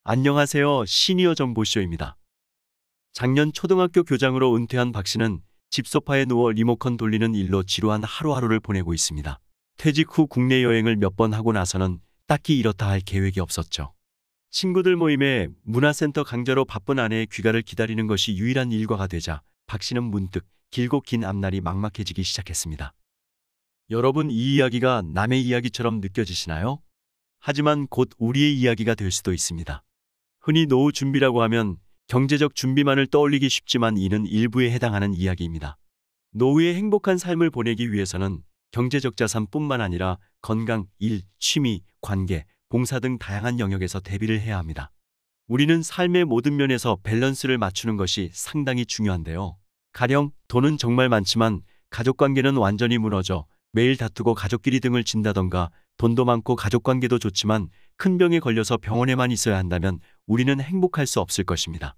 안녕하세요. 시니어 정보쇼입니다. 작년 초등학교 교장으로 은퇴한 박 씨는 집 소파에 누워 리모컨 돌리는 일로 지루한 하루하루를 보내고 있습니다. 퇴직 후 국내 여행을 몇 번 하고 나서는 딱히 이렇다 할 계획이 없었죠. 친구들 모임에 문화센터 강좌로 바쁜 아내의 귀가를 기다리는 것이 유일한 일과가 되자 박 씨는 문득 길고 긴 앞날이 막막해지기 시작했습니다. 여러분, 이 이야기가 남의 이야기처럼 느껴지시나요? 하지만 곧 우리의 이야기가 될 수도 있습니다. 흔히 노후 준비라고 하면 경제적 준비만을 떠올리기 쉽지만 이는 일부에 해당하는 이야기입니다. 노후의 행복한 삶을 보내기 위해서는 경제적 자산뿐만 아니라 건강, 일, 취미, 관계, 봉사 등 다양한 영역에서 대비를 해야 합니다. 우리는 삶의 모든 면에서 밸런스를 맞추는 것이 상당히 중요한데요. 가령 돈은 정말 많지만 가족관계는 완전히 무너져 매일 다투고 가족끼리 등을 진다던가, 돈도 많고 가족관계도 좋지만 큰 병에 걸려서 병원에만 있어야 한다면 우리는 행복할 수 없을 것입니다.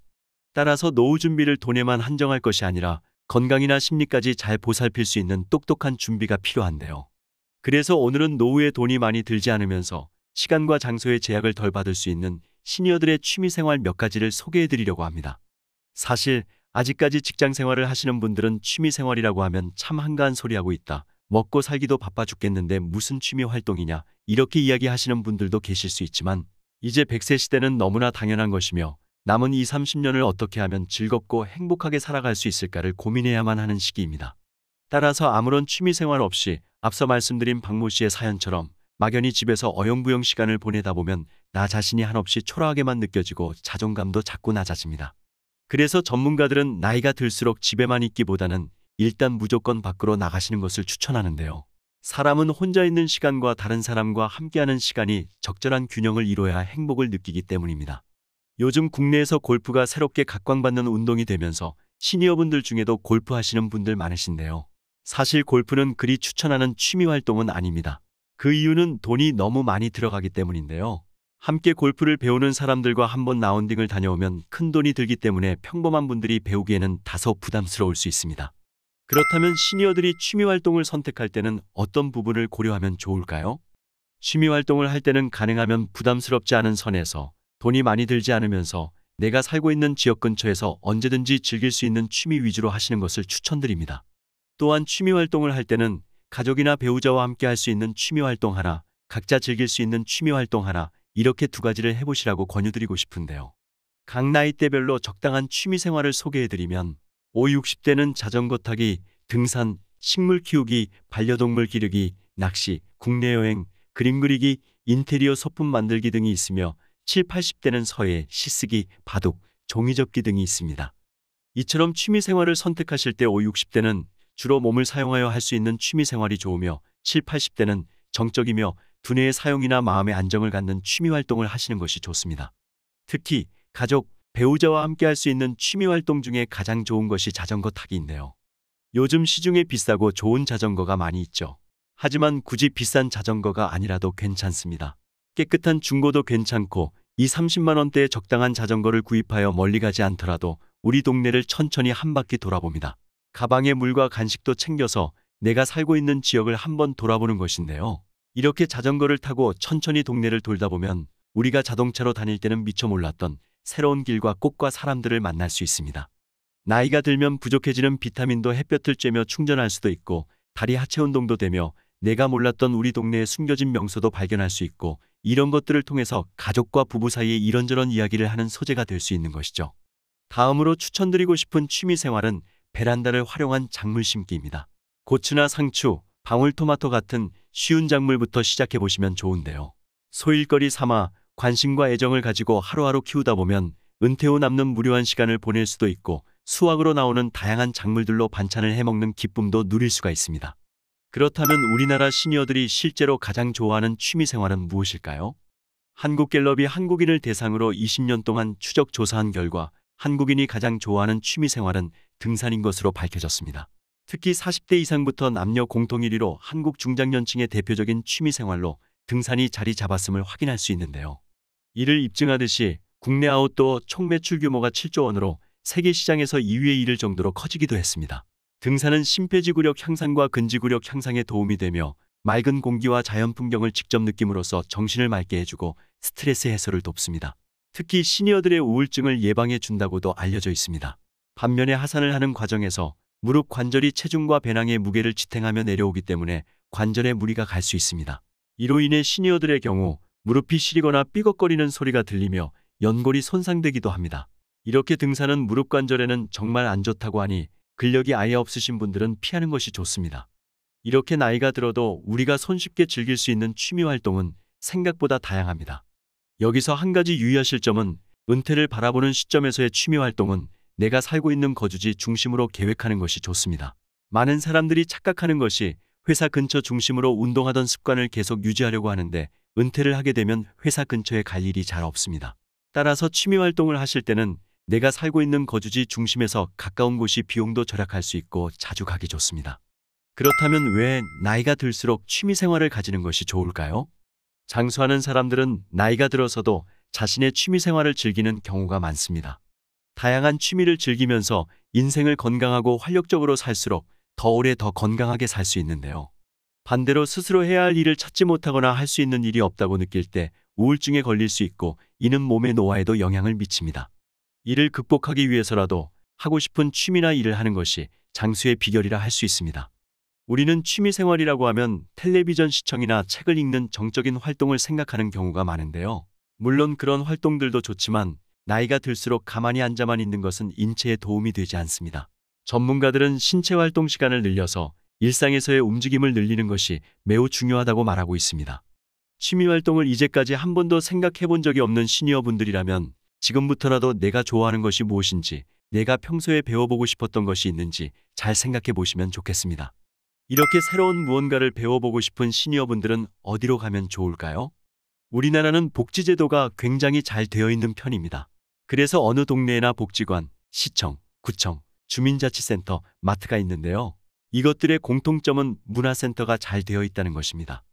따라서 노후 준비를 돈에만 한정할 것이 아니라 건강이나 심리까지 잘 보살필 수 있는 똑똑한 준비가 필요한데요. 그래서 오늘은 노후에 돈이 많이 들지 않으면서 시간과 장소의 제약을 덜 받을 수 있는 시니어들의 취미생활 몇 가지를 소개해드리려고 합니다. 사실 아직까지 직장생활을 하시는 분들은 취미생활이라고 하면 참 한가한 소리하고 있다, 먹고 살기도 바빠 죽겠는데 무슨 취미 활동이냐, 이렇게 이야기하시는 분들도 계실 수 있지만 이제 100세 시대는 너무나 당연한 것이며 남은 20, 30년을 어떻게 하면 즐겁고 행복하게 살아갈 수 있을까를 고민해야만 하는 시기입니다. 따라서 아무런 취미생활 없이 앞서 말씀드린 박모 씨의 사연처럼 막연히 집에서 어영부영 시간을 보내다 보면 나 자신이 한없이 초라하게만 느껴지고 자존감도 자꾸 낮아집니다. 그래서 전문가들은 나이가 들수록 집에만 있기보다는 일단 무조건 밖으로 나가시는 것을 추천하는데요. 사람은 혼자 있는 시간과 다른 사람과 함께하는 시간이 적절한 균형을 이뤄야 행복을 느끼기 때문입니다. 요즘 국내에서 골프가 새롭게 각광받는 운동이 되면서 시니어분들 중에도 골프 하시는 분들 많으신데요. 사실 골프는 그리 추천하는 취미 활동은 아닙니다. 그 이유는 돈이 너무 많이 들어가기 때문인데요. 함께 골프를 배우는 사람들과 한번 라운딩을 다녀오면 큰 돈이 들기 때문에 평범한 분들이 배우기에는 다소 부담스러울 수 있습니다. 그렇다면 시니어들이 취미활동을 선택할 때는 어떤 부분을 고려하면 좋을까요? 취미활동을 할 때는 가능하면 부담스럽지 않은 선에서 돈이 많이 들지 않으면서 내가 살고 있는 지역 근처에서 언제든지 즐길 수 있는 취미 위주로 하시는 것을 추천드립니다. 또한 취미활동을 할 때는 가족이나 배우자와 함께 할 수 있는 취미활동 하나, 각자 즐길 수 있는 취미활동 하나, 이렇게 두 가지를 해보시라고 권유드리고 싶은데요. 각 나이대별로 적당한 취미생활을 소개해드리면 5, 60대는 자전거 타기, 등산, 식물 키우기, 반려동물 기르기, 낚시, 국내 여행, 그림 그리기, 인테리어 소품 만들기 등이 있으며 7, 80대는 서예, 시쓰기, 바둑, 종이접기 등이 있습니다. 이처럼 취미생활을 선택하실 때 5, 60대는 주로 몸을 사용하여 할 수 있는 취미생활이 좋으며 7, 80대는 정적이며 두뇌의 사용이나 마음의 안정을 갖는 취미활동을 하시는 것이 좋습니다. 특히 가족, 배우자와 함께 할 수 있는 취미활동 중에 가장 좋은 것이 자전거 타기인데요. 요즘 시중에 비싸고 좋은 자전거가 많이 있죠. 하지만 굳이 비싼 자전거가 아니라도 괜찮습니다. 깨끗한 중고도 괜찮고 2, 30만 원대의 적당한 자전거를 구입하여 멀리 가지 않더라도 우리 동네를 천천히 한 바퀴 돌아봅니다. 가방에 물과 간식도 챙겨서 내가 살고 있는 지역을 한번 돌아보는 것인데요. 이렇게 자전거를 타고 천천히 동네를 돌다 보면 우리가 자동차로 다닐 때는 미처 몰랐던 새로운 길과 꽃과 사람들을 만날 수 있습니다. 나이가 들면 부족해지는 비타민도 햇볕을 쬐며 충전할 수도 있고 다리 하체 운동도 되며 내가 몰랐던 우리 동네의 숨겨진 명소도 발견할 수 있고, 이런 것들을 통해서 가족과 부부 사이에 이런저런 이야기를 하는 소재가 될 수 있는 것이죠. 다음으로 추천드리고 싶은 취미생활은 베란다를 활용한 작물 심기입니다. 고추나 상추, 방울토마토 같은 쉬운 작물부터 시작해보시면 좋은데요. 소일거리 삼아 관심과 애정을 가지고 하루하루 키우다 보면 은퇴 후 남는 무료한 시간을 보낼 수도 있고 수확으로 나오는 다양한 작물들로 반찬을 해먹는 기쁨도 누릴 수가 있습니다. 그렇다면 우리나라 시니어들이 실제로 가장 좋아하는 취미생활은 무엇일까요? 한국갤럽이 한국인을 대상으로 20년 동안 추적 조사한 결과 한국인이 가장 좋아하는 취미생활은 등산인 것으로 밝혀졌습니다. 특히 40대 이상부터 남녀 공통 1위로 한국 중장년층의 대표적인 취미생활로 등산이 자리 잡았음을 확인할 수 있는데요. 이를 입증하듯이 국내 아웃도어 총매출 규모가 7조 원으로 세계 시장에서 2위에 이를 정도로 커지기도 했습니다. 등산은 심폐지구력 향상과 근지구력 향상에 도움이 되며 맑은 공기와 자연 풍경을 직접 느낌으로써 정신을 맑게 해주고 스트레스 해소를 돕습니다. 특히 시니어들의 우울증을 예방해 준다고도 알려져 있습니다. 반면에 하산을 하는 과정에서 무릎 관절이 체중과 배낭의 무게를 지탱하며 내려오기 때문에 관절에 무리가 갈 수 있습니다. 이로 인해 시니어들의 경우 무릎이 시리거나 삐걱거리는 소리가 들리며 연골이 손상되기도 합니다. 이렇게 등산은 무릎 관절에는 정말 안 좋다고 하니 근력이 아예 없으신 분들은 피하는 것이 좋습니다. 이렇게 나이가 들어도 우리가 손쉽게 즐길 수 있는 취미 활동은 생각보다 다양합니다. 여기서 한 가지 유의하실 점은 은퇴를 바라보는 시점에서의 취미 활동은 내가 살고 있는 거주지 중심으로 계획하는 것이 좋습니다. 많은 사람들이 착각하는 것이 회사 근처 중심으로 운동하던 습관을 계속 유지하려고 하는데 은퇴를 하게 되면 회사 근처에 갈 일이 잘 없습니다. 따라서 취미 활동을 하실 때는 내가 살고 있는 거주지 중심에서 가까운 곳이 비용도 절약할 수 있고 자주 가기 좋습니다. 그렇다면 왜 나이가 들수록 취미 생활을 가지는 것이 좋을까요? 장수하는 사람들은 나이가 들어서도 자신의 취미 생활을 즐기는 경우가 많습니다. 다양한 취미를 즐기면서 인생을 건강하고 활력적으로 살수록 더 오래 더 건강하게 살 수 있는데요. 반대로 스스로 해야 할 일을 찾지 못하거나 할 수 있는 일이 없다고 느낄 때 우울증에 걸릴 수 있고 이는 몸의 노화에도 영향을 미칩니다. 이를 극복하기 위해서라도 하고 싶은 취미나 일을 하는 것이 장수의 비결이라 할 수 있습니다. 우리는 취미 생활이라고 하면 텔레비전 시청이나 책을 읽는 정적인 활동을 생각하는 경우가 많은데요. 물론 그런 활동들도 좋지만 나이가 들수록 가만히 앉아만 있는 것은 인체에 도움이 되지 않습니다. 전문가들은 신체 활동 시간을 늘려서 일상에서의 움직임을 늘리는 것이 매우 중요하다고 말하고 있습니다. 취미 활동을 이제까지 한 번도 생각해 본 적이 없는 시니어분들이라면 지금부터라도 내가 좋아하는 것이 무엇인지, 내가 평소에 배워보고 싶었던 것이 있는지 잘 생각해 보시면 좋겠습니다. 이렇게 새로운 무언가를 배워보고 싶은 시니어분들은 어디로 가면 좋을까요? 우리나라는 복지제도가 굉장히 잘 되어 있는 편입니다. 그래서 어느 동네에나 복지관, 시청, 구청, 주민자치센터, 마트가 있는데요. 이것들의 공통점은 문화센터가 잘 되어 있다는 것입니다.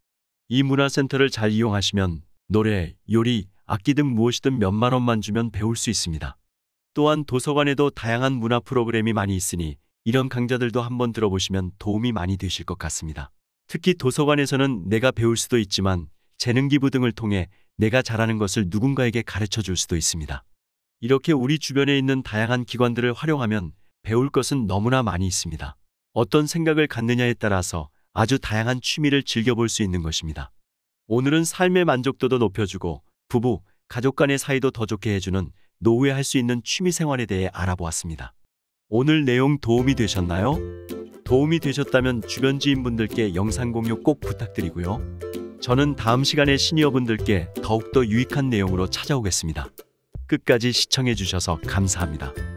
이 문화센터를 잘 이용하시면 노래, 요리, 악기 등 무엇이든 몇만 원만 주면 배울 수 있습니다. 또한 도서관에도 다양한 문화 프로그램이 많이 있으니 이런 강좌들도 한번 들어보시면 도움이 많이 되실 것 같습니다. 특히 도서관에서는 내가 배울 수도 있지만 재능기부 등을 통해 내가 잘하는 것을 누군가에게 가르쳐 줄 수도 있습니다. 이렇게 우리 주변에 있는 다양한 기관들을 활용하면 배울 것은 너무나 많이 있습니다. 어떤 생각을 갖느냐에 따라서 아주 다양한 취미를 즐겨볼 수 있는 것입니다. 오늘은 삶의 만족도도 높여주고 부부, 가족 간의 사이도 더 좋게 해주는 노후에 할 수 있는 취미 생활에 대해 알아보았습니다. 오늘 내용 도움이 되셨나요? 도움이 되셨다면 주변 지인분들께 영상 공유 꼭 부탁드리고요. 저는 다음 시간에 시니어분들께 더욱더 유익한 내용으로 찾아오겠습니다. 끝까지 시청해 주셔서 감사합니다.